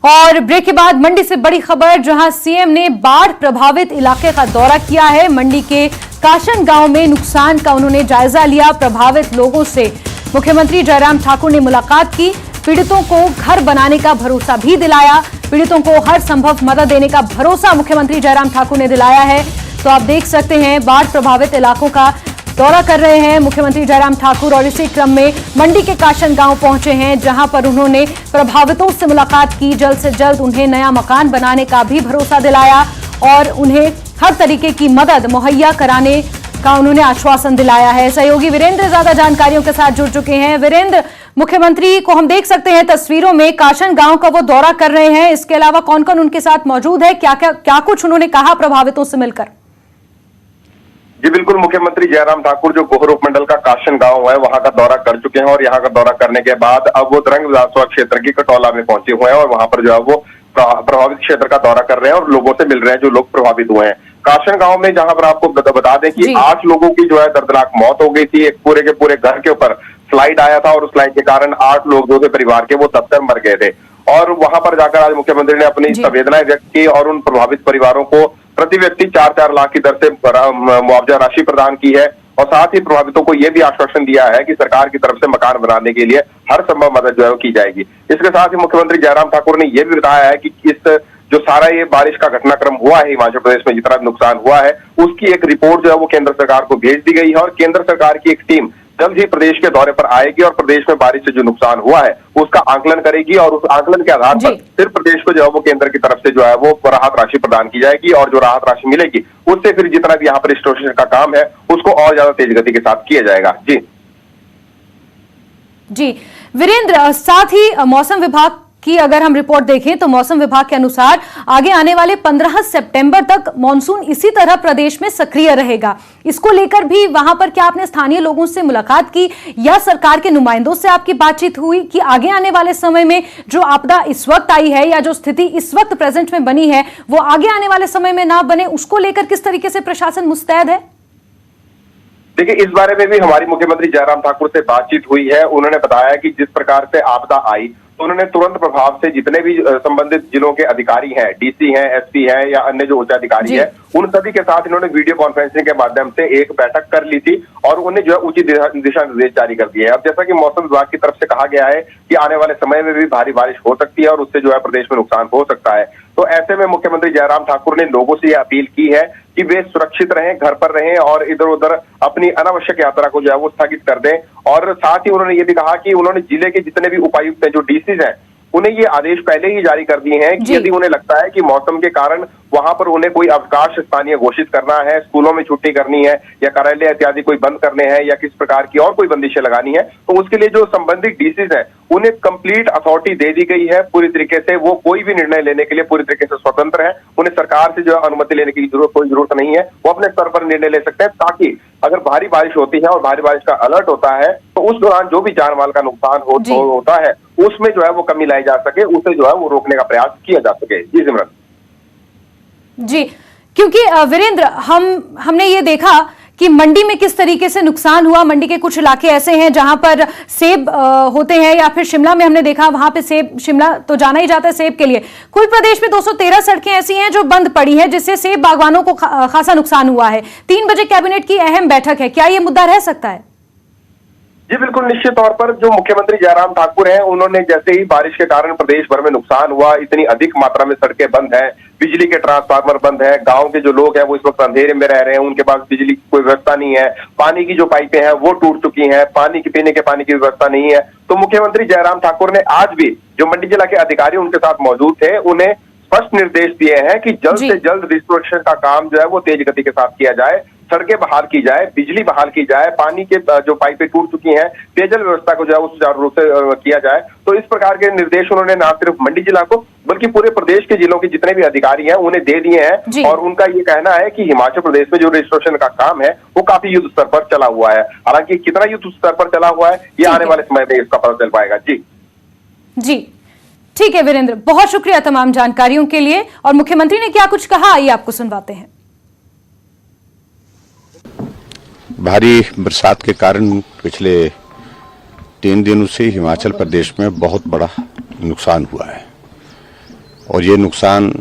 और ब्रेक के बाद मंडी से बड़ी खबर, जहां सीएम ने बाढ़ प्रभावित इलाके का दौरा किया है। मंडी के काशन गांव में नुकसान का उन्होंने जायजा लिया। प्रभावित लोगों से मुख्यमंत्री जयराम ठाकुर ने मुलाकात की। पीड़ितों को घर बनाने का भरोसा भी दिलाया। पीड़ितों को हर संभव मदद देने का भरोसा मुख्यमंत्री जयराम ठाकुर ने दिलाया है। तो आप देख सकते हैं, बाढ़ प्रभावित इलाकों का दौरा कर रहे हैं मुख्यमंत्री जयराम ठाकुर और इसी क्रम में मंडी के काशन गांव पहुंचे हैं, जहां पर उन्होंने प्रभावितों से मुलाकात की। जल्द से जल्द उन्हें नया मकान बनाने का भी भरोसा दिलाया और उन्हें हर तरीके की मदद मुहैया कराने का उन्होंने आश्वासन दिलाया है। सहयोगी वीरेंद्र ज्यादा जानकारियों के साथ जुड़ चुके हैं। वीरेंद्र, मुख्यमंत्री को हम देख सकते हैं तस्वीरों में, काशन गांव का वो दौरा कर रहे हैं। इसके अलावा कौन कौन उनके साथ मौजूद है, क्या कुछ उन्होंने कहा प्रभावितों से मिलकर? जी बिल्कुल, मुख्यमंत्री जयराम ठाकुर जो गोहर उपमंडल का काशन गांव है वहां का दौरा कर चुके हैं और यहां का दौरा करने के बाद अब वो दरंग विधानसभा क्षेत्र की कटौला में पहुंचे हुए हैं और वहां पर जो है वो प्रभावित क्षेत्र का दौरा कर रहे हैं और लोगों से मिल रहे हैं जो लोग प्रभावित हुए हैं। काशन गांव में जहां पर आपको बता दें कि 8 लोगों की जो है दर्दनाक मौत हो गई थी। एक पूरे के पूरे घर के ऊपर स्लाइड आया था और उस स्लाइड के कारण 8 लोग जो थे परिवार के वो दबकर मर गए थे। और वहां पर जाकर आज मुख्यमंत्री ने अपनी संवेदनाएं व्यक्त की और उन प्रभावित परिवारों को प्रति व्यक्ति 4-4 लाख की दर से मुआवजा राशि प्रदान की है और साथ ही प्रभावितों को यह भी आश्वासन दिया है कि सरकार की तरफ से मकान बनाने के लिए हर संभव मदद जो है की जाएगी। इसके साथ ही मुख्यमंत्री जयराम ठाकुर ने यह भी बताया है कि इस जो सारा ये बारिश का घटनाक्रम हुआ है हिमाचल प्रदेश में, जितना नुकसान हुआ है उसकी एक रिपोर्ट जो है वो केंद्र सरकार को भेज दी गई है और केंद्र सरकार की एक टीम जल्द ही प्रदेश के दौरे पर आएगी और प्रदेश में बारिश से जो नुकसान हुआ है उसका आकलन करेगी और उस आकलन के आधार पर फिर प्रदेश को जो है वो केंद्र की तरफ से जो है वो राहत राशि प्रदान की जाएगी और जो राहत राशि मिलेगी उससे फिर जितना भी यहाँ पर रिस्टोरेशन का काम है उसको और ज्यादा तेज गति के साथ किया जाएगा। जी वीरेंद्र, साथ ही मौसम विभाग की अगर हम रिपोर्ट देखें तो मौसम विभाग के अनुसार आगे आने वाले 15 सितंबर तक मॉनसून इसी तरह प्रदेश में सक्रिय रहेगा। इसको लेकर भी वहां पर क्या आपने स्थानीय लोगों से मुलाकात की या सरकार के नुमाइंदों से आपकी बातचीत हुई कि आगे आने वाले समय में जो आपदा इस वक्त आई है या जो स्थिति इस वक्त प्रेजेंट में बनी है वो आगे आने वाले समय में ना बने, उसको लेकर किस तरीके से प्रशासन मुस्तैद है? देखिए, इस बारे में भी हमारी मुख्यमंत्री जयराम ठाकुर से बातचीत हुई है। उन्होंने बताया कि जिस प्रकार से आपदा आई तो उन्होंने तुरंत प्रभाव से जितने भी संबंधित जिलों के अधिकारी हैं, डीसी हैं, एसपी हैं या अन्य जो उच्च अधिकारी हैं, उन सभी के साथ इन्होंने वीडियो कॉन्फ्रेंसिंग के माध्यम से एक बैठक कर ली थी और उन्हें जो है उचित दिशा निर्देश जारी कर दिए हैं। अब जैसा कि मौसम विभाग की तरफ से कहा गया है कि आने वाले समय में भी भारी बारिश हो सकती है और उससे जो है प्रदेश में नुकसान हो सकता है। तो ऐसे में मुख्यमंत्री जयराम ठाकुर ने लोगों से यह अपील की है कि वे सुरक्षित रहें, घर पर रहें और इधर उधर अपनी अनावश्यक यात्रा को जो है वो स्थगित कर दें। और साथ ही उन्होंने ये भी कहा कि उन्होंने जिले के जितने भी उपायुक्त हैं, जो डीसीज हैं, उन्हें ये आदेश पहले ही जारी कर दिए हैं कि यदि उन्हें लगता है कि मौसम के कारण वहां पर उन्हें कोई अवकाश स्थानीय घोषित करना है, स्कूलों में छुट्टी करनी है या कार्यालय इत्यादि कोई बंद करने हैं या किस प्रकार की और कोई बंदिशें लगानी है, तो उसके लिए जो संबंधित डीसीज हैं उन्हें कंप्लीट अथॉरिटी दे दी गई है पूरी तरीके से। वो कोई भी निर्णय लेने के लिए पूरी तरीके से स्वतंत्र है। उन्हें सरकार से जो है अनुमति लेने की कोई जरूरत नहीं है। वो अपने स्तर पर निर्णय ले सकते हैं ताकि अगर भारी बारिश होती है और भारी बारिश का अलर्ट होता है तो उस दौरान जो भी जान माल का नुकसान होता है उसमें जो है वो कमी लाई जा सके, उसे जो है वो रोकने का प्रयास किया जा सके। जी सिमरन। जी, क्योंकि वीरेंद्र हमने ये देखा कि मंडी में किस तरीके से नुकसान हुआ। मंडी के कुछ इलाके ऐसे हैं जहां पर सेब होते हैं या फिर शिमला में हमने देखा वहां पे सेब, शिमला तो जाना ही जाता है सेब के लिए। कुल प्रदेश में 213 सड़कें ऐसी हैं जो बंद पड़ी हैं, जिससे सेब बागवानों को खासा नुकसान हुआ है। 3 बजे कैबिनेट की अहम बैठक है, क्या ये मुद्दा रह सकता है? जी बिल्कुल, निश्चित तौर पर जो मुख्यमंत्री जयराम ठाकुर हैं उन्होंने जैसे ही बारिश के कारण प्रदेश भर में नुकसान हुआ, इतनी अधिक मात्रा में सड़कें बंद हैं, बिजली के ट्रांसफार्मर बंद है, गांव के जो लोग हैं वो इस वक्त अंधेरे में रह रहे हैं, उनके पास बिजली की कोई व्यवस्था नहीं है, पानी की जो पाइपें हैं वो टूट चुकी हैं, पानी की पीने के पानी की व्यवस्था नहीं है। तो मुख्यमंत्री जयराम ठाकुर ने आज भी जो मंडी जिला के अधिकारी उनके साथ मौजूद थे उन्हें स्पष्ट निर्देश दिए हैं कि जल्द से जल्द रिस्टोरेशन का काम जो है वो तेज गति के साथ किया जाए, सड़कें बहाल की जाए, बिजली बहाल की जाए, पानी के जो पाइपें टूट चुकी हैं, पेयजल व्यवस्था को जो है सुचारू रूप से किया जाए। तो इस प्रकार के निर्देश उन्होंने न सिर्फ मंडी जिला को बल्कि पूरे प्रदेश के जिलों के जितने भी अधिकारी हैं उन्हें दे दिए हैं और उनका ये कहना है कि हिमाचल प्रदेश में जो रजिस्ट्रेशन का काम है वो काफी युद्ध स्तर पर चला हुआ है। हालांकि कितना युद्ध स्तर पर चला हुआ है ये आने वाले समय में इसका पता चल पाएगा। जी ठीक है वीरेंद्र, बहुत शुक्रिया तमाम जानकारियों के लिए। और मुख्यमंत्री ने क्या कुछ कहा आइए आपको सुनवाते हैं। भारी बरसात के कारण पिछले 3 दिनों से हिमाचल प्रदेश में बहुत बड़ा नुकसान हुआ है। और ये नुकसान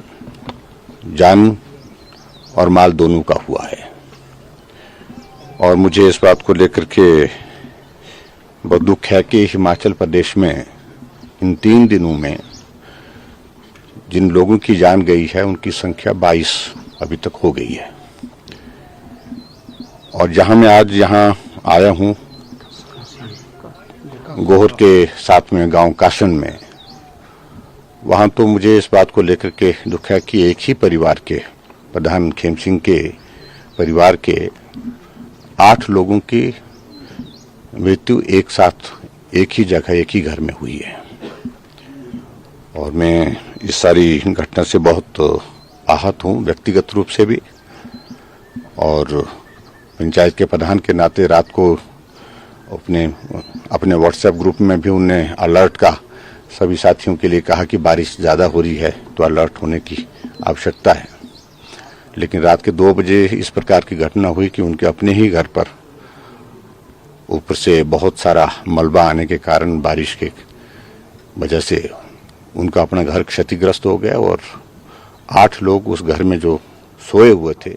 जान और माल दोनों का हुआ है। और मुझे इस बात को लेकर के बहुत दुख है कि हिमाचल प्रदेश में इन 3 दिनों में जिन लोगों की जान गई है उनकी संख्या 22 अभी तक हो गई है। और जहां मैं आज यहाँ आया हूं गोहर के साथ में गांव काशन में, वहां तो मुझे इस बात को लेकर के दुख है कि एक ही परिवार के प्रधान खेम सिंह के परिवार के 8 लोगों की मृत्यु एक साथ एक ही जगह एक ही घर में हुई है। और मैं इस सारी घटना से बहुत आहत हूं, व्यक्तिगत रूप से भी, और पंचायत के प्रधान के नाते रात को अपने व्हाट्सएप ग्रुप में भी उन्होंने अलर्ट का सभी साथियों के लिए कहा कि बारिश ज़्यादा हो रही है तो अलर्ट होने की आवश्यकता है। लेकिन रात के 2 बजे इस प्रकार की घटना हुई कि उनके अपने ही घर पर ऊपर से बहुत सारा मलबा आने के कारण बारिश के वजह से उनका अपना घर क्षतिग्रस्त हो गया और 8 लोग उस घर में जो सोए हुए थे